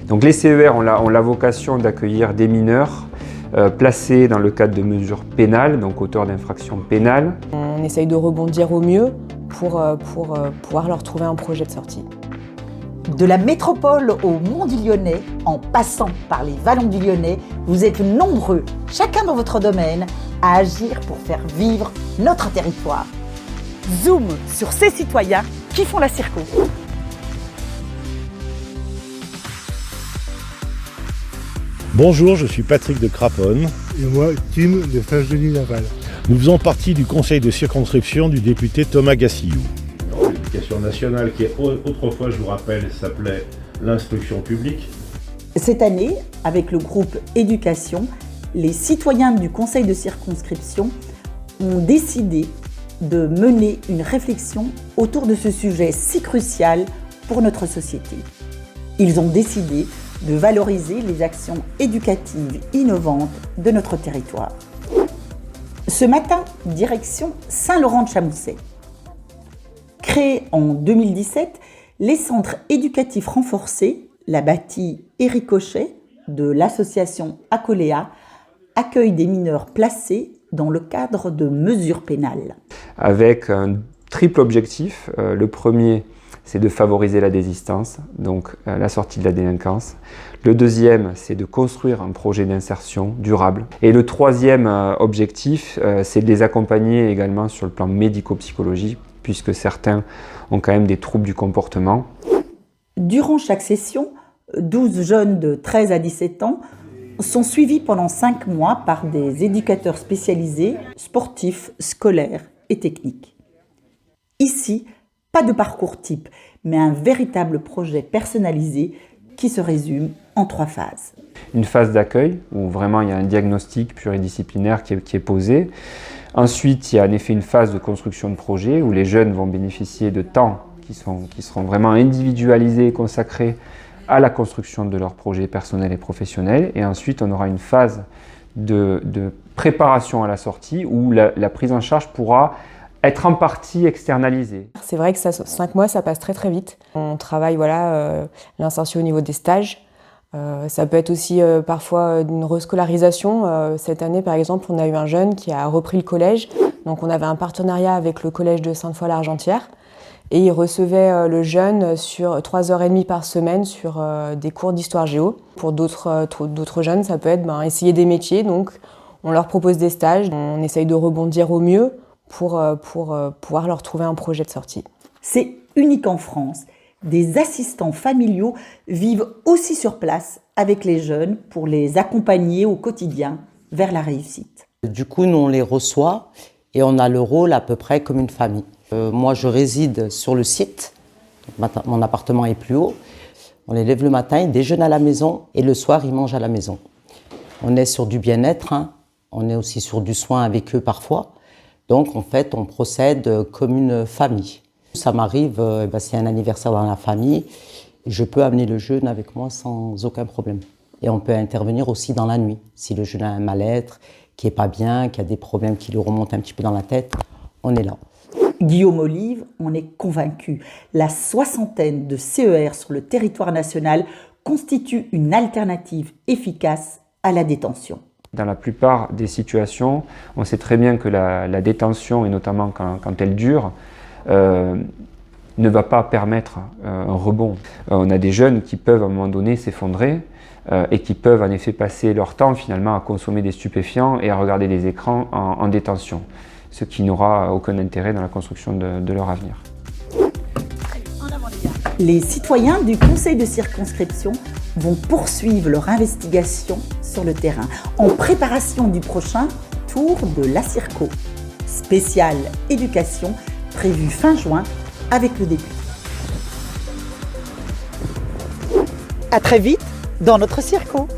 Donc les CER ont la vocation d'accueillir des mineurs placés dans le cadre de mesures pénales, donc auteurs d'infractions pénales. On essaye de rebondir au mieux pour pouvoir leur trouver un projet de sortie. De la métropole au Mont du Lyonnais, en passant par les vallons du Lyonnais, vous êtes nombreux, chacun dans votre domaine, à agir pour faire vivre notre territoire. Zoom sur ces citoyens qui font la Circo. Bonjour, je suis Patrick de Craponne. Et moi, Tim de Saint-Genis-Laval. Nous faisons partie du conseil de circonscription du député Thomas Gassillou. L'éducation nationale qui autrefois, je vous rappelle, s'appelait l'instruction publique. Cette année, avec le groupe Éducation, les citoyens du conseil de circonscription ont décidé de mener une réflexion autour de ce sujet si crucial pour notre société. Ils ont décidé de valoriser les actions éducatives innovantes de notre territoire. Ce matin, direction Saint-Laurent-de-Chamousset. Créés en 2017, les centres éducatifs renforcés, la bâtie Éric Cochet de l'association Acoléa, accueillent des mineurs placés dans le cadre de mesures pénales. Avec un triple objectif. Le premier, c'est de favoriser la désistance, donc la sortie de la délinquance. Le deuxième, c'est de construire un projet d'insertion durable. Et le troisième objectif, c'est de les accompagner également sur le plan médico-psychologique, puisque certains ont quand même des troubles du comportement. Durant chaque session, 12 jeunes de 13 à 17 ans sont suivis pendant 5 mois par des éducateurs spécialisés, sportifs, scolaires et techniques. Ici, pas de parcours type, mais un véritable projet personnalisé qui se résume en 3 phases. Une phase d'accueil, où vraiment il y a un diagnostic pluridisciplinaire qui est posé. Ensuite, il y a en effet une phase de construction de projet, où les jeunes vont bénéficier de temps qui seront vraiment individualisés et consacrés à la construction de leurs projets personnels et professionnels. Et ensuite, on aura une phase de préparation à la sortie, où la prise en charge pourra être en partie externalisée. C'est vrai que 5 mois, ça passe très très vite. On travaille l'insertion au niveau des stages. Ça peut être aussi parfois une rescolarisation. Cette année, par exemple, on a eu un jeune qui a repris le collège. Donc on avait un partenariat avec le collège de Sainte-Foy-l'Argentière. Et il recevait le jeune sur 3h30 par semaine sur des cours d'histoire géo. Pour d'autres jeunes, ça peut être essayer des métiers. Donc on leur propose des stages. On essaye de rebondir au mieux pour pouvoir leur trouver un projet de sortie. C'est unique en France. Des assistants familiaux vivent aussi sur place avec les jeunes pour les accompagner au quotidien vers la réussite. Du coup, nous, on les reçoit et on a le rôle à peu près comme une famille. Moi, je réside sur le site. Mon appartement est plus haut. On les lève le matin, ils déjeunent à la maison et le soir, ils mangent à la maison. On est sur du bien-être, on est aussi sur du soin avec eux parfois. Donc, en fait, on procède comme une famille. Ça m'arrive, s'il y a un anniversaire dans la famille, je peux amener le jeune avec moi sans aucun problème. Et on peut intervenir aussi dans la nuit. Si le jeune a un mal-être, qui n'est pas bien, qui a des problèmes qui lui remontent un petit peu dans la tête, on est là. Guillaume Olive, on est convaincu. La 60aine de CER sur le territoire national constitue une alternative efficace à la détention. Dans la plupart des situations, on sait très bien que la détention, et notamment quand elle dure, ne va pas permettre un rebond. On a des jeunes qui peuvent à un moment donné s'effondrer et qui peuvent en effet passer leur temps finalement à consommer des stupéfiants et à regarder des écrans en détention, ce qui n'aura aucun intérêt dans la construction de leur avenir. Les citoyens du conseil de circonscription vont poursuivre leur investigation sur le terrain en préparation du prochain tour de la Circo. Spécial éducation prévu fin juin avec le député. À très vite dans notre Circo.